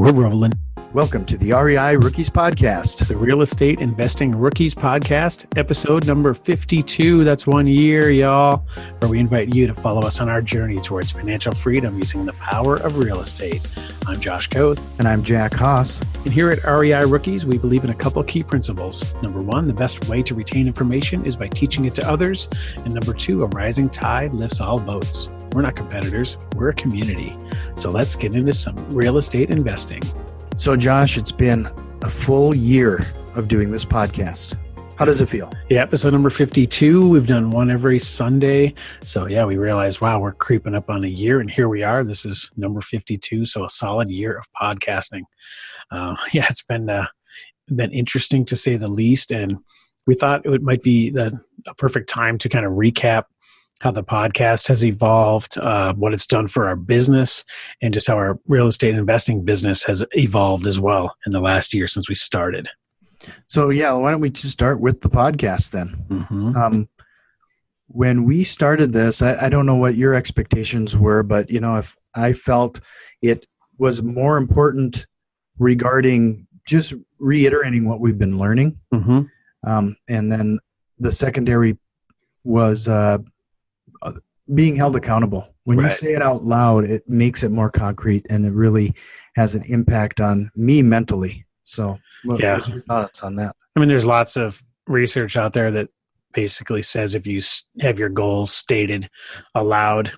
We're rolling. Welcome to the REI Rookies Podcast. The Real Estate Investing Rookies Podcast, episode number 52. That's 1 year, y'all, where we invite you to follow us on our journey towards financial freedom using the power of real estate. I'm Josh Koth. And I'm Jack Haas. And here at REI Rookies, we believe in a couple key principles. Number one, the best way to retain information is by teaching it to others. And number two, a rising tide lifts all boats. We're not competitors, we're a community. So let's get into some real estate investing. So Josh, it's been a full year of doing this podcast. How does it feel? Yeah, episode number 52. We've done one every Sunday. So yeah, we realized, wow, we're creeping up on a year, and here we are. This is number 52. So a solid year of podcasting. Yeah, it's been interesting to say the least. And we thought it might be a perfect time to kind of recap how the podcast has evolved, what it's done for our business, and just how our real estate investing business has evolved as well in the last year since we started. So yeah, why don't we just start with the podcast then? Mm-hmm. When we started this, I don't know what your expectations were, but if I felt it was more important regarding just reiterating what we've been learning. Mm-hmm. And then the secondary was being held accountable. When you say it out loud, it makes it more concrete, and it really has an impact on me mentally. So what are your thoughts on that? I mean, there's lots of research out there that basically says if you have your goals stated aloud,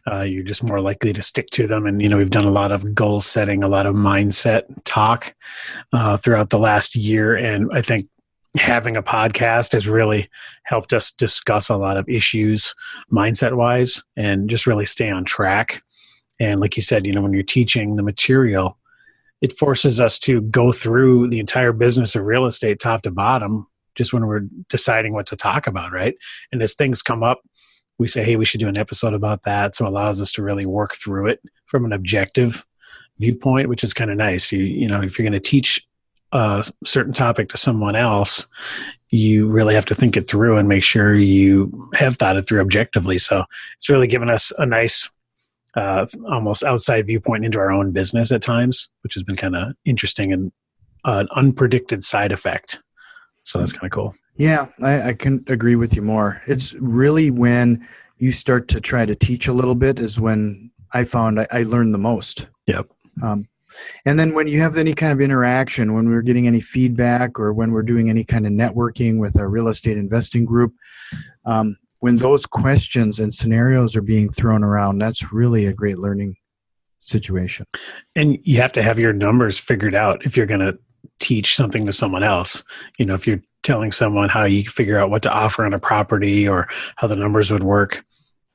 you're just more likely to stick to them. And, we've done a lot of goal setting, a lot of mindset talk throughout the last year. And I think having a podcast has really helped us discuss a lot of issues mindset-wise and just really stay on track. And like you said, when you're teaching the material, it forces us to go through the entire business of real estate top to bottom just when we're deciding what to talk about, right? And as things come up, we say, hey, we should do an episode about that. So it allows us to really work through it from an objective viewpoint, which is kind of nice. If you're going to teach a certain topic to someone else, you really have to think it through and make sure you have thought it through objectively. So it's really given us a nice almost outside viewpoint into our own business at times, which has been kind of interesting and an unpredicted side effect. So that's kind of cool. Yeah, I couldn't agree with you more. It's really when you start to try to teach a little bit is when I found I learned the most. Yep. And then when you have any kind of interaction, when we're getting any feedback or when we're doing any kind of networking with our real estate investing group, when those questions and scenarios are being thrown around, that's really a great learning situation. And you have to have your numbers figured out if you're going to teach something to someone else. If you're telling someone how you figure out what to offer on a property or how the numbers would work,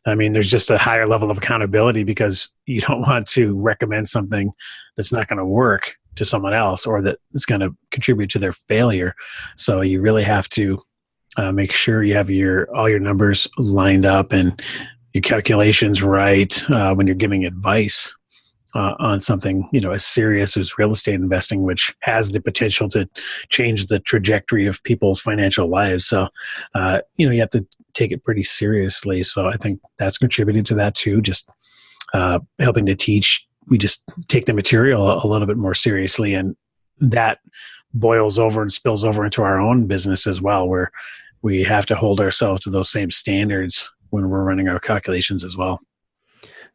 I mean, there's just a higher level of accountability because you don't want to recommend something that's not going to work to someone else or that is going to contribute to their failure. So you really have to make sure you have all your numbers lined up and your calculations right when you're giving advice on something, as serious as real estate investing, which has the potential to change the trajectory of people's financial lives. So, you have to take it pretty seriously. So I think that's contributed to that too. Just helping to teach, we just take the material a little bit more seriously, and that boils over and spills over into our own business as well, where we have to hold ourselves to those same standards when we're running our calculations as well.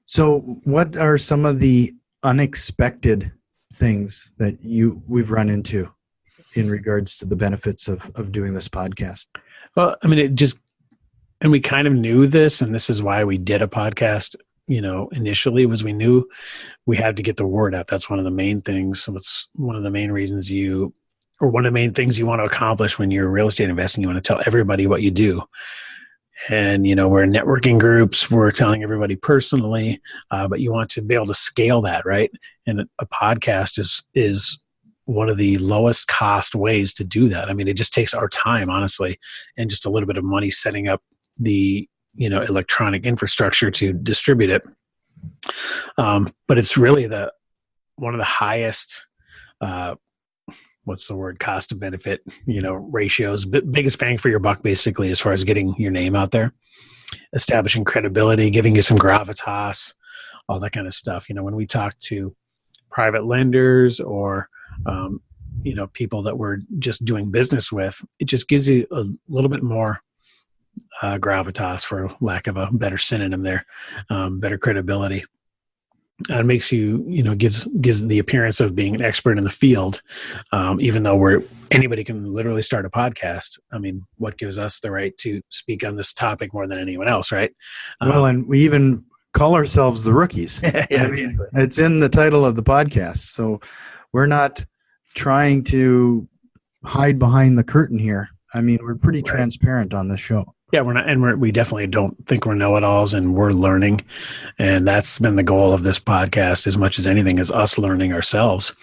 So what are some of the unexpected things that we've run into in regards to the benefits of doing this podcast? Well, I mean, and we kind of knew this, and this is why we did a podcast, initially, was we knew we had to get the word out. That's one of the main things. So it's one of the main reasons one of the main things you want to accomplish when you're real estate investing. You want to tell everybody what you do. And, we're in networking groups, we're telling everybody personally, but you want to be able to scale that, right? And a podcast is one of the lowest cost ways to do that. I mean, it just takes our time, honestly, and just a little bit of money setting up the, electronic infrastructure to distribute it. But it's really one of the highest, cost to benefit, ratios, biggest bang for your buck, basically, as far as getting your name out there, establishing credibility, giving you some gravitas, all that kind of stuff. When we talk to private lenders or people that we're just doing business with. It just gives you a little bit more gravitas, for lack of a better synonym there, better credibility. And it makes gives the appearance of being an expert in the field, even though anybody can literally start a podcast. I mean, what gives us the right to speak on this topic more than anyone else, right? Well, and we even call ourselves the rookies. Yeah, exactly. It's in the title of the podcast, so we're not trying to hide behind the curtain here. I mean, we're pretty transparent on this show. Yeah, we're not, and we definitely don't think we're know-it-alls, and we're learning, and that's been the goal of this podcast as much as anything, is us learning ourselves.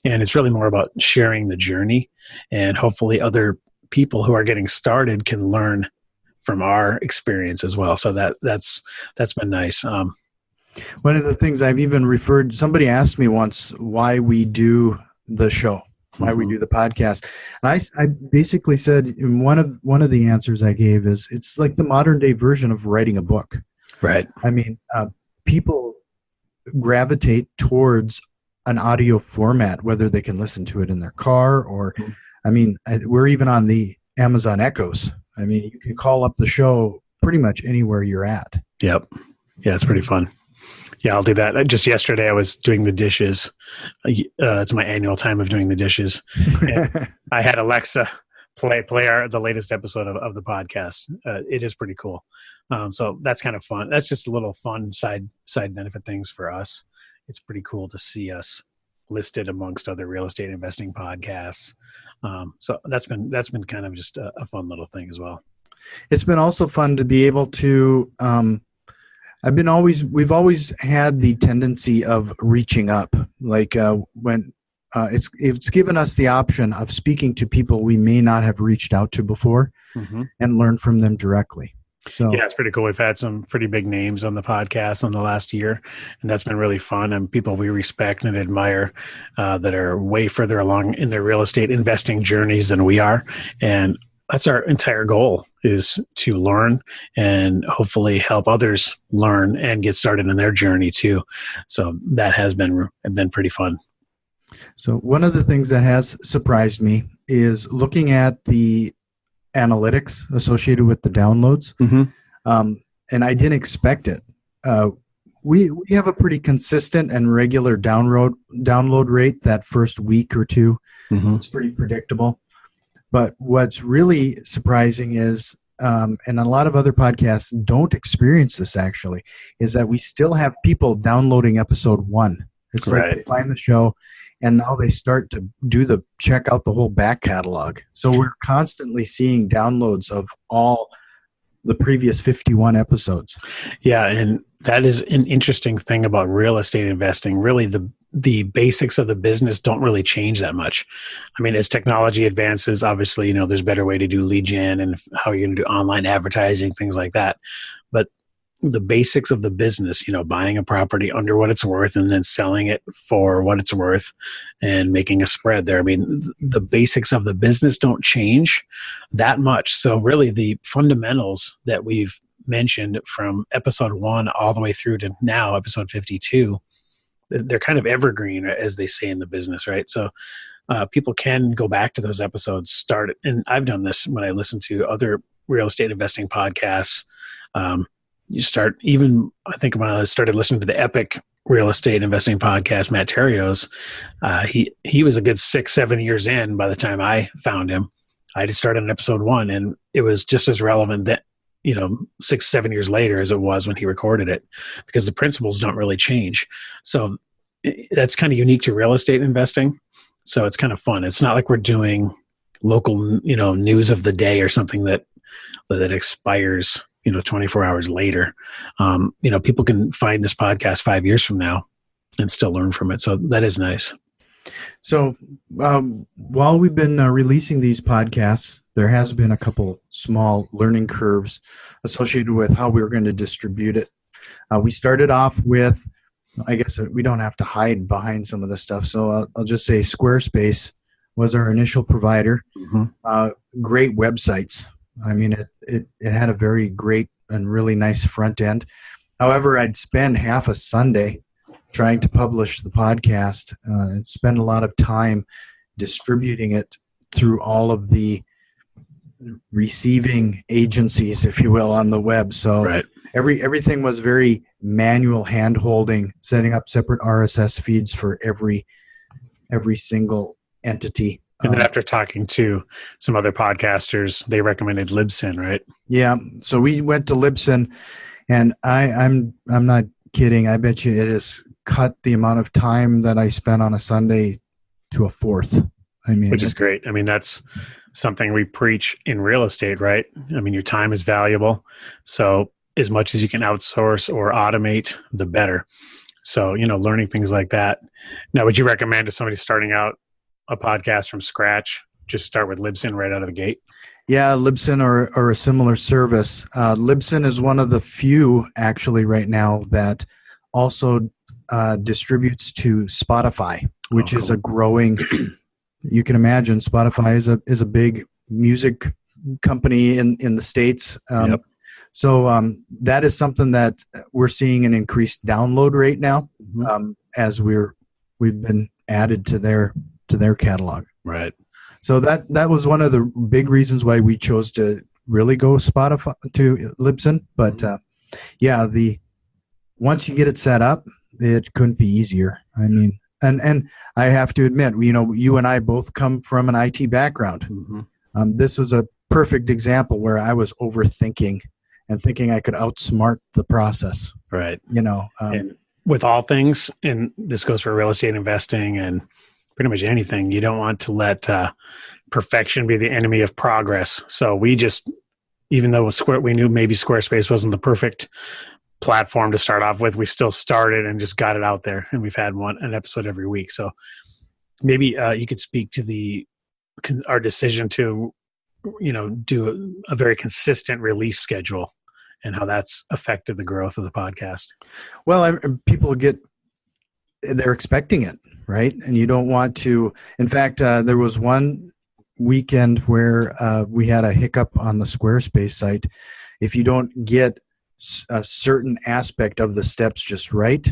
And it's really more about sharing the journey, and hopefully other people who are getting started can learn from our experience as well. So that's been nice. One of the things I've even somebody asked me once why we do the show, why we do the podcast. And I basically said, one of the answers I gave is, it's like the modern day version of writing a book. Right. I mean, people gravitate towards an audio format, whether they can listen to it in their car or, I mean, we're even on the Amazon Echoes. I mean, you can call up the show pretty much anywhere you're at. Yep. Yeah, it's pretty fun. Yeah, I'll do that. Just yesterday, I was doing the dishes. It's my annual time of doing the dishes. And I had Alexa play the latest episode of the podcast. It is pretty cool. So that's kind of fun. That's just a little fun side benefit things for us. It's pretty cool to see us listed amongst other real estate investing podcasts. So that's been kind of just a fun little thing as well. It's been also fun to be able to. We've always had the tendency of reaching up, like when it's given us the option of speaking to people we may not have reached out to before, and learn from them directly. So yeah, it's pretty cool. We've had some pretty big names on the podcast in the last year, and that's been really fun. And people we respect and admire that are way further along in their real estate investing journeys than we are. And that's our entire goal, is to learn and hopefully help others learn and get started in their journey too. So that has been pretty fun. So one of the things that has surprised me is looking at the analytics associated with the downloads. And I didn't expect it. We have a pretty consistent and regular download rate that first week or two. It's pretty predictable. But what's really surprising is, and a lot of other podcasts don't experience this actually, is that we still have people downloading episode 1. It's like they find the show and now they start to check out the whole back catalog. So we're constantly seeing downloads of all the previous 51 episodes. Yeah, and that is an interesting thing about real estate investing. Really, the basics of the business don't really change that much. I mean, as technology advances, obviously, there's better way to do lead gen and how you're going to do online advertising, things like that. But the basics of the business, buying a property under what it's worth and then selling it for what it's worth and making a spread there. I mean, the basics of the business don't change that much. So really the fundamentals that we've mentioned from episode 1 all the way through to now, episode 52, they're kind of evergreen, as they say in the business, right? So people can go back to those episodes, and I've done this when I listen to other real estate investing podcasts. I think when I started listening to the Epic Real Estate Investing Podcast, Matt Terrios, he was a good 6-7 years in by the time I found him. I just started on episode 1, and it was just as relevant that 6-7 years later as it was when he recorded it, because the principles don't really change. So that's kind of unique to real estate investing. So it's kind of fun. It's not like we're doing local, news of the day or something that expires 24 hours later. People can find this podcast 5 years from now and still learn from it. So that is nice. So while we've been releasing these podcasts, there has been a couple small learning curves associated with how we were going to distribute it. We started off with, I guess we don't have to hide behind some of this stuff. So I'll just say Squarespace was our initial provider. Great websites. I mean, it had a very great and really nice front end. However, I'd spend half a Sunday trying to publish the podcast and spend a lot of time distributing it through all of the receiving agencies, if you will, on the web. So Right. everything was very manual hand-holding, setting up separate RSS feeds for every single entity. And then after talking to some other podcasters, they recommended Libsyn, right? Yeah. So we went to Libsyn, and I'm not kidding. I bet you it has cut the amount of time that I spent on a Sunday to a fourth. I mean, Which is great. I mean, that's something we preach in real estate, right? I mean, your time is valuable. So as much as you can outsource or automate, the better. So, learning things like that. Now, would you recommend to somebody starting out a podcast from scratch, just start with Libsyn right out of the gate? Yeah, Libsyn or a similar service. Libsyn is one of the few actually right now that also distributes to Spotify, which is a growing. You can imagine Spotify is a big music company in the States. Yep. So that is something that we're seeing an increased download rate now, as we've been added to their catalog. Right. So that was one of the big reasons why we chose to really go Spotify to Libsyn. But once you get it set up, it couldn't be easier. I mean, and I have to admit, you and I both come from an IT background. This was a perfect example where I was overthinking and thinking I could outsmart the process. Right. And with all things, and this goes for real estate investing and pretty much anything, you don't want to let perfection be the enemy of progress. So we just, even though we knew maybe Squarespace wasn't the perfect platform to start off with, we still started and just got it out there, and we've had an episode every week. So maybe you could speak to our decision to do a very consistent release schedule and how that's affected the growth of the podcast. Well, people they're expecting it, right? And you don't want to. In fact, there was one weekend where we had a hiccup on the Squarespace site. If you don't get a certain aspect of the steps just right,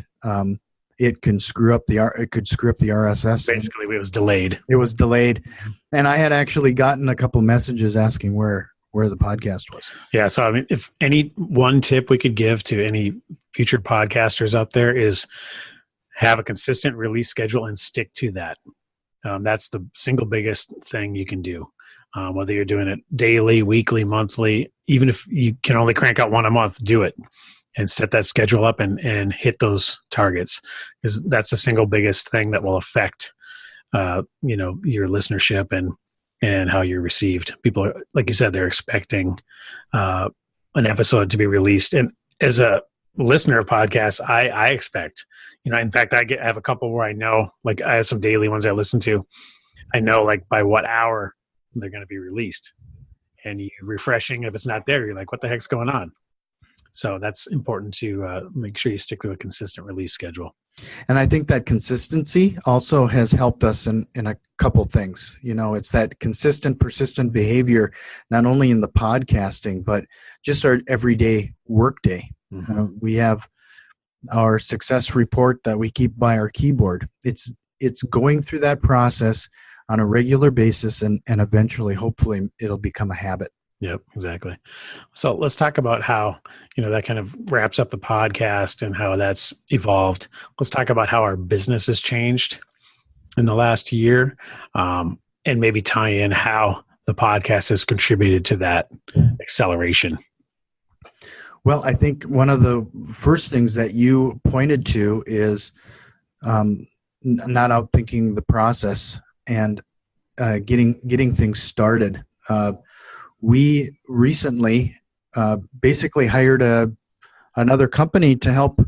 it can screw up the RSS. Basically, it was delayed. It was delayed, and I had actually gotten a couple messages asking where the podcast was. Yeah, so I mean, if any one tip we could give to any future podcasters out there is have a consistent release schedule and stick to that. That's the single biggest thing you can do. Whether you're doing it daily, weekly, monthly, even if you can only crank out one a month, do it and set that schedule up and hit those targets, because that's the single biggest thing that will affect, your listenership and how you're received. People are, like you said, they're expecting an episode to be released. And as a listener of podcasts, I expect, in fact, I have a couple where I know, like I have some daily ones I listen to. I know like by what hour they're going to be released, and you refreshing. If it's not there, you're like, what the heck's going on? So that's important to make sure you stick to a consistent release schedule. And I think that consistency also has helped us in a couple things. It's that consistent, persistent behavior, not only in the podcasting, but just our everyday workday. We have our success report that we keep by our keyboard. It's going through that process on a regular basis, and eventually, hopefully, it'll become a habit. Yep, exactly. So let's talk about how, that kind of wraps up the podcast and how that's evolved. Let's talk about how our business has changed in the last year, and maybe tie in how the podcast has contributed to that acceleration. Well, I think one of the first things that you pointed to is not outthinking the process and getting things started. We recently basically hired another company to help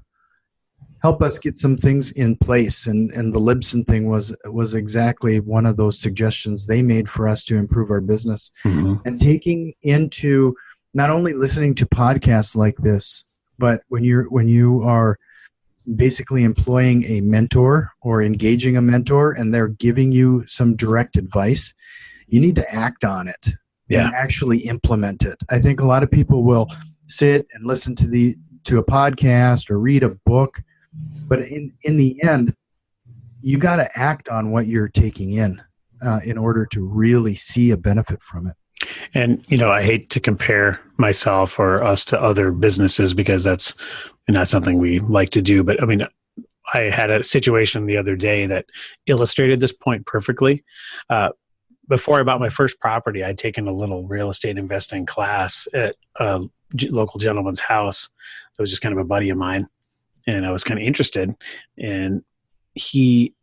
us get some things in place, and the Libsyn thing was exactly one of those suggestions they made for us to improve our business. And taking into not only listening to podcasts like this, but when you are basically employing a mentor or engaging a mentor and they're giving you some direct advice, you need to act on it. Yeah. And actually implement it. I think a lot of people will sit and listen to a podcast or read a book, But in the end, you got to act on what you're taking in order to really see a benefit from it. And, I hate to compare myself or us to other businesses because that's not something we like to do. But I mean, I had a situation the other day that illustrated this point perfectly. Before I bought my first property, I'd taken a little real estate investing class at a local gentleman's house. It was just kind of a buddy of mine, and I was kind of interested. And we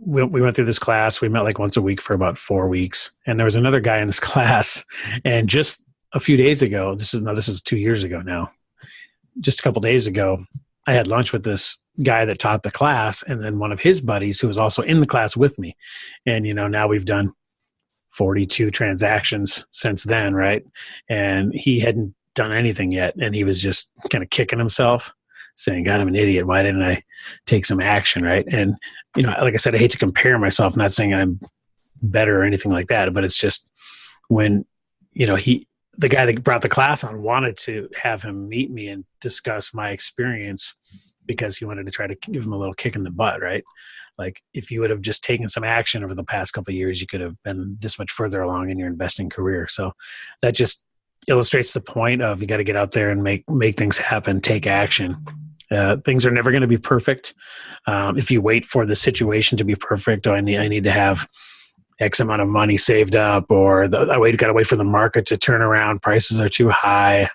went through this class. We met like once a week for about 4 weeks. And there was another guy in this class. And just a few days ago, this is 2 years ago now, just a couple days ago, I had lunch with this guy that taught the class, and then one of his buddies who was also in the class with me. And, now we've done 42 transactions since then, right? And he hadn't done anything yet. And he was just kind of kicking himself, saying, God, I'm an idiot. Why didn't I take some action, right? And, like I said, I hate to compare myself, not saying I'm better or anything like that, but it's just when, the guy that brought the class on wanted to have him meet me and discuss my experience because he wanted to try to give him a little kick in the butt, right? Like if you would have just taken some action over the past couple of years, you could have been this much further along in your investing career. So that just illustrates the point of you got to get out there and make things happen, take action. Things are never going to be perfect. If you wait for the situation to be perfect, I need to have X amount of money saved up, or I got to wait for the market to turn around. Prices are too high.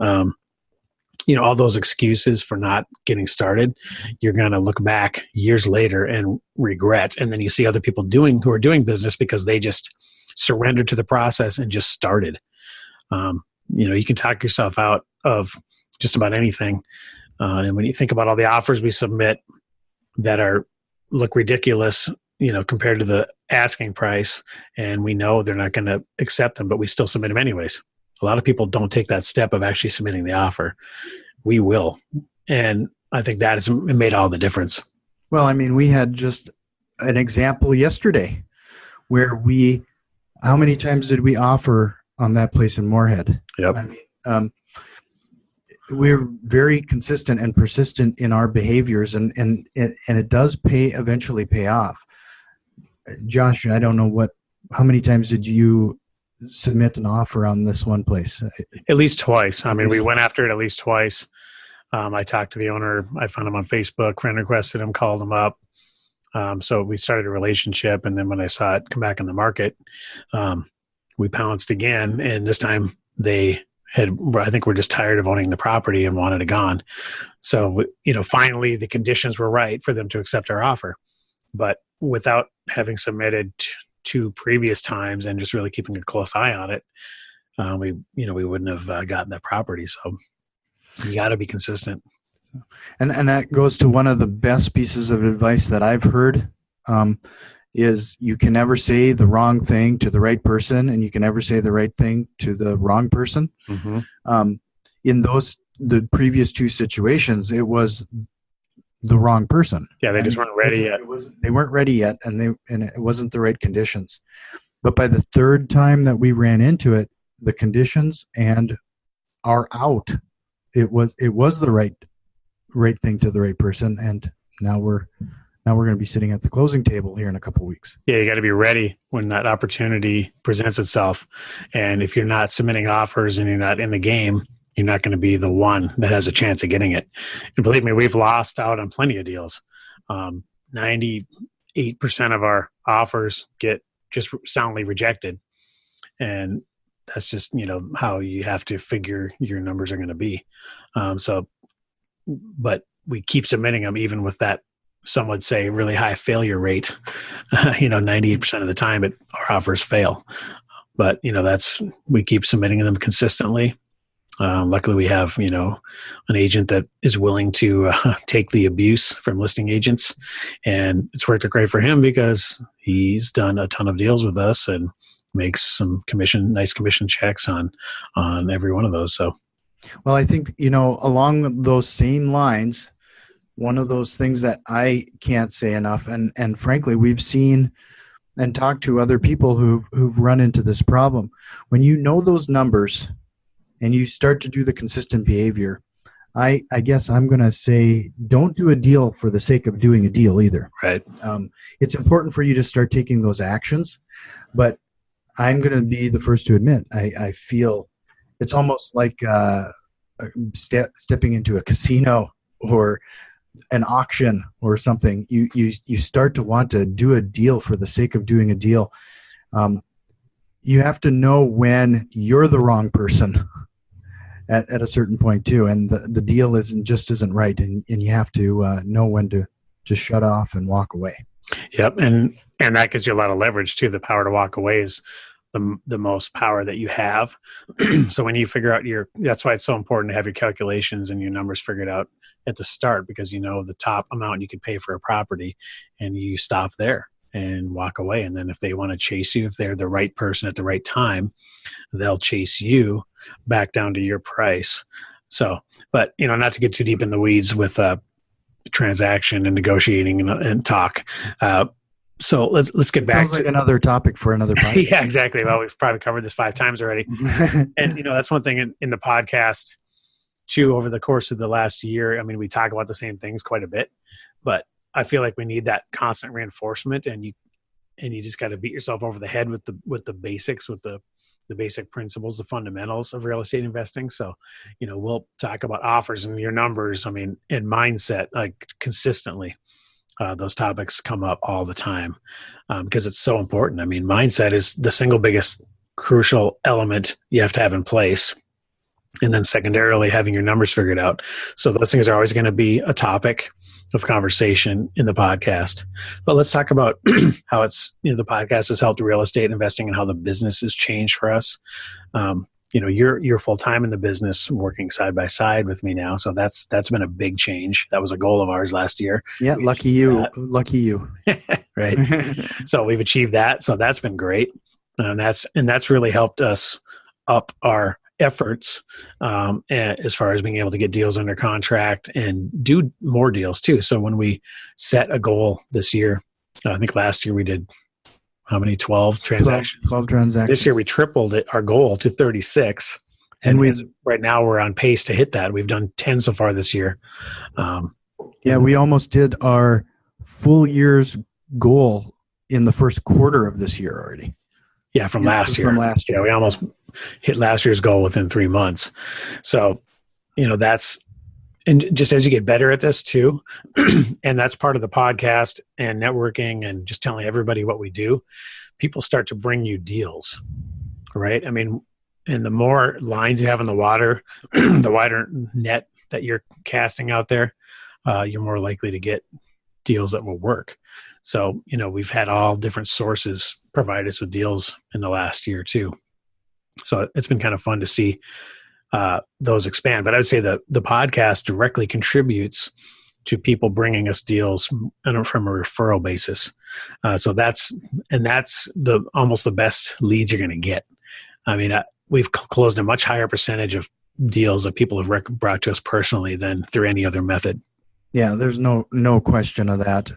All those excuses for not getting started, you're going to look back years later and regret. And then you see other people who are doing business because they just surrendered to the process and just started. You can talk yourself out of just about anything. And when you think about all the offers we submit that look ridiculous, compared to the asking price, and we know they're not going to accept them, but we still submit them anyways. A lot of people don't take that step of actually submitting the offer. We will. And I think that has made all the difference. Well, I mean, we had just an example yesterday where how many times did we offer on that place in Moorhead? Yep. I mean, we're very consistent and persistent in our behaviors, and it does eventually pay off. Josh, I don't know how many times did you submit an offer on this one place? At least twice. I mean, we went after it at least twice. I talked to the owner. I found him on Facebook, friend requested him, called him up. So we started a relationship. And then when I saw it come back in the market, we pounced again. And this time I think we're just tired of owning the property and wanted it gone. So, finally the conditions were right for them to accept our offer. But without having submitted two previous times and just really keeping a close eye on it, we wouldn't have gotten that property. So you got to be consistent. And that goes to one of the best pieces of advice that I've heard, is you can never say the wrong thing to the right person, and you can never say the right thing to the wrong person. Mm-hmm. In the previous two situations, it was the wrong person. Yeah, they just weren't ready yet. They weren't ready yet, and it wasn't the right conditions. But by the third time that we ran into it, the conditions and our out, it was the right thing to the right person, and now we're going to be sitting at the closing table here in a couple of weeks. Yeah, you got to be ready when that opportunity presents itself. And if you're not submitting offers and you're not in the game, you're not going to be the one that has a chance of getting it. And believe me, we've lost out on plenty of deals. 98% of our offers get just soundly rejected. And that's just, how you have to figure your numbers are going to be. But we keep submitting them even with that, some would say, really high failure rate. 98% of the time our offers fail. But, we keep submitting them consistently. Luckily, we have, an agent that is willing to take the abuse from listing agents. And it's worked out great for him because he's done a ton of deals with us and makes some nice commission checks on every one of those. So, well, I think, along those same lines, one of those things that I can't say enough, and frankly, we've seen and talked to other people who've run into this problem. When you know those numbers and you start to do the consistent behavior, I guess I'm going to say don't do a deal for the sake of doing a deal either. Right. It's important for you to start taking those actions, but I'm going to be the first to admit I feel it's almost like stepping into a casino or an auction or something. You start to want to do a deal for the sake of doing a deal. You have to know when you're the wrong person at a certain point too, and the deal isn't right, and you have to know when to just shut off and walk away. Yep, and that gives you a lot of leverage too. The power to walk away is the most power that you have. So when you figure out that's why it's so important to have your calculations and your numbers figured out at the start, because you know the top amount you could pay for a property, and you stop there and walk away. And then if they want to chase you, if they're the right person at the right time, they'll chase you back down to your price. So, but not to get too deep in the weeds with transaction and negotiating and talk. So let's get back to like another topic for another podcast. Yeah, exactly. Well, we've probably covered this 5 times already. And that's one thing in the podcast too, over the course of the last year. I mean, we talk about the same things quite a bit, but I feel like we need that constant reinforcement, and you just got to beat yourself over the head with the basics, with the basic principles, the fundamentals of real estate investing. So, we'll talk about offers and your numbers. I mean, and mindset, like consistently. Those topics come up all the time because it's so important. I mean, mindset is the single biggest crucial element you have to have in place. And then secondarily, having your numbers figured out. So those things are always going to be a topic of conversation in the podcast. But let's talk about how the podcast has helped real estate investing and how the business has changed for us. You're full time in the business, working side by side with me now. So that's been a big change. That was a goal of ours last year. Yeah, lucky you. Lucky you. Right. So we've achieved that. So that's been great, and that's really helped us up our efforts as far as being able to get deals under contract and do more deals too. So when we set a goal this year, I think last year we did how many? 12 transactions. 12 transactions. This year we tripled our goal to 36. And right now we're on pace to hit that. We've done 10 so far this year. We almost did our full year's goal in the first quarter of this year already. Yeah, from last year. Yeah, we almost hit last year's goal within 3 months. So, and just as you get better at this too, and that's part of the podcast and networking and just telling everybody what we do, people start to bring you deals, right? I mean, and the more lines you have in the water, the wider net that you're casting out there, you're more likely to get deals that will work. So, we've had all different sources provide us with deals in the last year too. So it's been kind of fun to see those expand. But I would say the podcast directly contributes to people bringing us deals from a referral basis. So that's almost the best leads you're going to get. I mean, we've closed a much higher percentage of deals that people have brought to us personally than through any other method. Yeah, there's no question of that.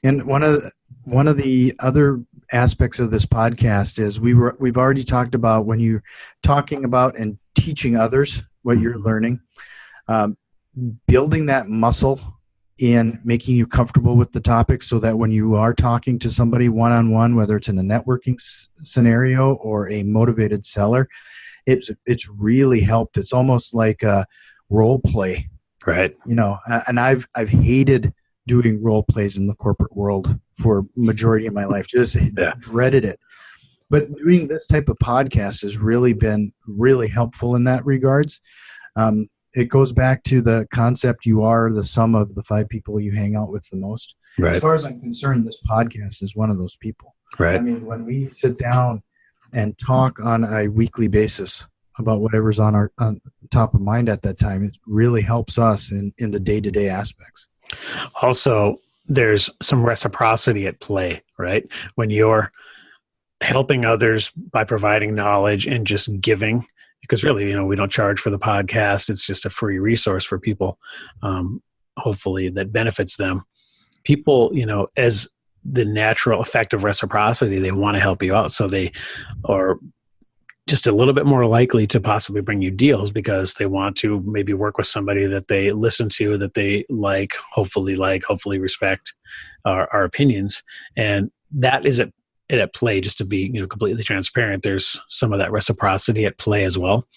And one of the other aspects of this podcast is we've already talked about when you're talking about and teaching others what you're learning, building that muscle in making you comfortable with the topic, so that when you are talking to somebody one-on-one, whether it's in a networking scenario or a motivated seller, it's really helped. It's almost like a role play, right? And I've hated doing role plays in the corporate world for majority of my life. Just dreaded it. But doing this type of podcast has really been really helpful in that regards. It goes back to the concept, you are the sum of the 5 people you hang out with the most. Right. As far as I'm concerned, this podcast is one of those people. Right. I mean, when we sit down and talk on a weekly basis about whatever's on top of mind at that time, it really helps us in the day-to-day aspects. Also, there's some reciprocity at play, right? When you're helping others by providing knowledge and just giving, because really, we don't charge for the podcast. It's just a free resource for people, hopefully that benefits them. People, as the natural effect of reciprocity, they want to help you out. So just a little bit more likely to possibly bring you deals because they want to maybe work with somebody that they listen to, that they hopefully respect our opinions. And that is at play, just to be completely transparent. There's some of that reciprocity at play as well.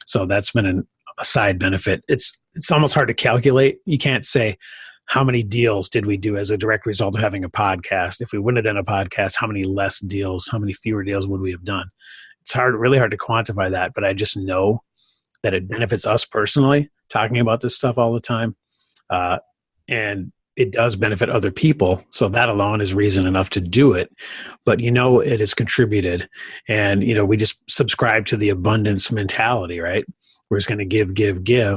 So that's been a side benefit. It's almost hard to calculate. You can't say how many deals did we do as a direct result of having a podcast. If we wouldn't have done a podcast, how many fewer deals would we have done? It's really hard to quantify that, but I just know that it benefits us personally talking about this stuff all the time. And it does benefit other people. So that alone is reason enough to do it. But it has contributed. And, we just subscribe to the abundance mentality, right? We're just going to give,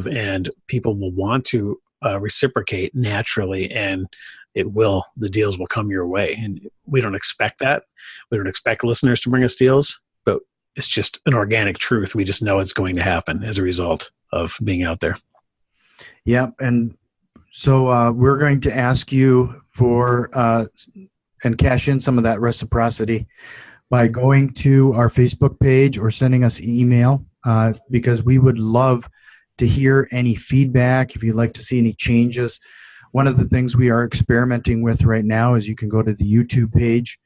and people will want to reciprocate naturally, and the deals will come your way. And we don't expect that. We don't expect listeners to bring us deals, but it's just an organic truth. We just know it's going to happen as a result of being out there. Yeah. And so we're going to ask you for and cash in some of that reciprocity by going to our Facebook page or sending us an email, because we would love to hear any feedback. If you'd like to see any changes, one of the things we are experimenting with right now is you can go to the YouTube page,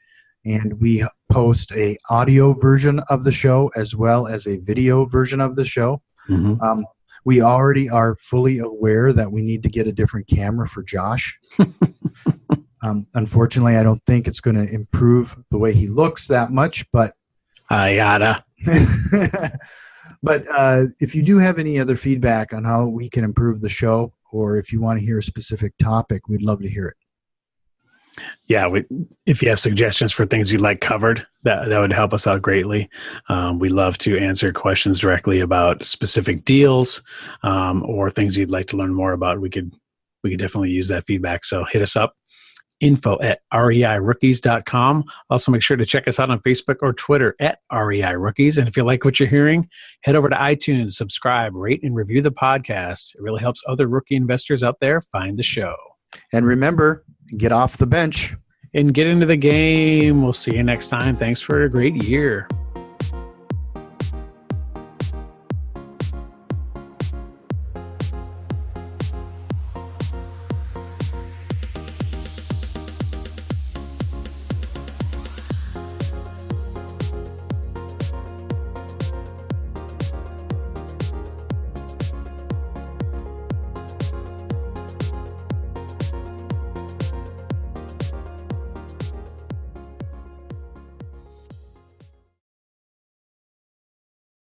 and we post a audio version of the show as well as a video version of the show. Mm-hmm. We already are fully aware that we need to get a different camera for Josh. Unfortunately, I don't think it's going to improve the way he looks that much, but yada. But if you do have any other feedback on how we can improve the show, or if you want to hear a specific topic, we'd love to hear it. Yeah, if you have suggestions for things you'd like covered, that would help us out greatly. We love to answer questions directly about specific deals or things you'd like to learn more about. We could definitely use that feedback. So hit us up, info@reirookies.com. Also, make sure to check us out on Facebook or Twitter @REIRookies. And if you like what you're hearing, head over to iTunes, subscribe, rate, and review the podcast. It really helps other rookie investors out there find the show. And remember, get off the bench and get into the game. We'll see you next time. Thanks for a great year.